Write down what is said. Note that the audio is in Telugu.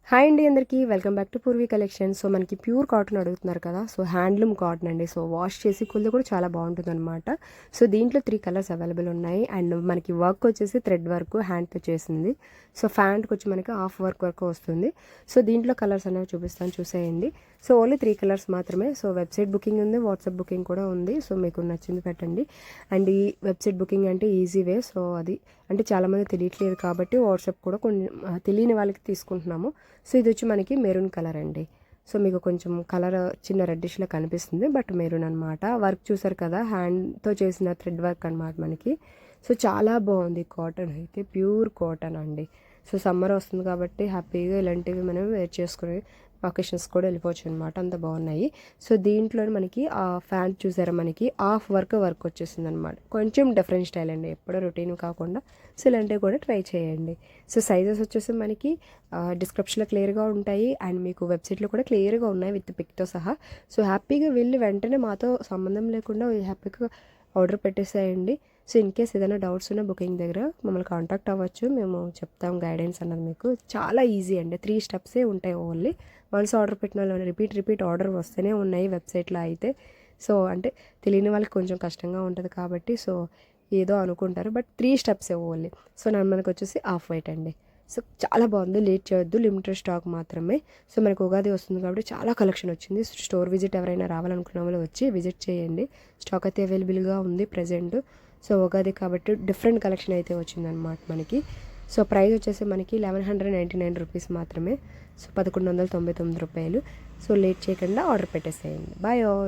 హాయ్ అండి అందరికీ welcome back to Purvi collection. So మనకి ప్యూర్ కాటన్ అడుగుతున్నారు కదా, సో హ్యాండ్లూమ్ కాటన్ అండి. సో వాష్ చేసి కుళ్ళు కూడా చాలా బాగుంటుంది అనమాట. సో దీంట్లో 3 కలర్స్ అవైలబుల్ ఉన్నాయి. అండ్ మనకి వర్క్ వచ్చేసి థ్రెడ్ వర్క్ హ్యాండ్తో చేసింది. సో ఫ్యాంట్కి వచ్చి మనకి హాఫ్ వర్క్ వరకు వస్తుంది. సో దీంట్లో కలర్స్ అనేవి చూపిస్తాను, చూసేయండి. సో ఓన్లీ 3 కలర్స్ మాత్రమే. సో వెబ్సైట్ బుకింగ్ ఉంది, వాట్సాప్ బుకింగ్ కూడా ఉంది. సో మీకు నచ్చింది పెట్టండి. అండ్ ఈ వెబ్సైట్ బుకింగ్ అంటే ఈజీ వే. సో అది అంటే చాలామంది తెలియట్లేదు కాబట్టి వాట్సాప్ కూడా కొన్ని తెలియని వాళ్ళకి తీసుకుంటున్నాము. సో ఇది వచ్చి మనకి మెరూన్ కలర్ అండి. సో మీకు కొంచెం కలర్ చిన్న రెడ్డిష్లో కనిపిస్తుంది, బట్ మెరూన్ అనమాట. వర్క్ చూసారు కదా, హ్యాండ్తో చేసిన థ్రెడ్ వర్క్ అనమాట మనకి. సో చాలా బాగుంది. కాటన్ అయితే ప్యూర్ కాటన్ అండి. సో సమ్మర్ వస్తుంది కాబట్టి హ్యాపీగా ఇలాంటివి మనం వేర్ చేసుకుని అకేషన్స్ కూడా వెళ్ళిపోవచ్చు అనమాట, అంత బాగున్నాయి. సో దీంట్లో మనకి ఆ ఫ్యాంట్ చూసారా, మనకి హాఫ్ వర్క్ వచ్చేసింది అనమాట. కొంచెం డిఫరెంట్ స్టైల్ అండి, ఎప్పుడో రొటీన్ కాకుండా. సో ఇలాంటివి కూడా ట్రై చేయండి. సో సైజెస్ వచ్చేసి మనకి డిస్క్రిప్షన్లో క్లియర్గా ఉంటాయి, అండ్ మీకు వెబ్సైట్లో కూడా క్లియర్గా ఉన్నాయి విత్ పిక్తో సహా. సో హ్యాపీగా వెళ్ళి వెంటనే మాతో సంబంధం లేకుండా హ్యాపీగా ఆర్డర్ పెట్టేసేయండి. సో ఇన్ కేస్ ఏదైనా డౌట్స్ ఉన్నా బుకింగ్ దగ్గర మమ్మల్ని కాంటాక్ట్ అవ్వచ్చు, మేము చెప్తాం గైడెన్స్ అన్నది మీకు. చాలా ఈజీ అండి, 3 స్టెప్సే ఉంటాయి ఓన్లీ. వన్స్ ఆర్డర్ పెట్టిన వాళ్ళు రిపీట్ ఆర్డర్ వస్తూనే ఉన్నాయి వెబ్సైట్లో అయితే. సో అంటే తెలియని వాళ్ళకి కొంచెం కష్టంగా ఉంటుంది కాబట్టి సో ఏదో అనుకుంటారు, బట్ 3 స్టెప్సే ఓన్లీ. సో మనకు వచ్చేసి హాఫ్ వైట్ అండి. సో చాలా బాగుంది, లేట్ చేయొద్దు, లిమిటెడ్ స్టాక్ మాత్రమే. సో మనకు ఉగాది వస్తుంది కాబట్టి చాలా కలెక్షన్ వచ్చింది. స్టోర్ విజిట్ ఎవరైనా రావాలనుకున్న వాళ్ళు వచ్చి విజిట్ చేయండి. స్టాక్ అయితే అవైలబుల్గా ఉంది ప్రజెంట్. సో ఉగాది కాబట్టి డిఫరెంట్ కలెక్షన్ అయితే వచ్చిందనమాట మనకి. సో ప్రైస్ వచ్చేసి మనకి 1199 రూపీస్ మాత్రమే. సో 1199 రూపాయలు. సో లేట్ చేయకుండా ఆర్డర్ పెట్టేసేయండి. Bye all.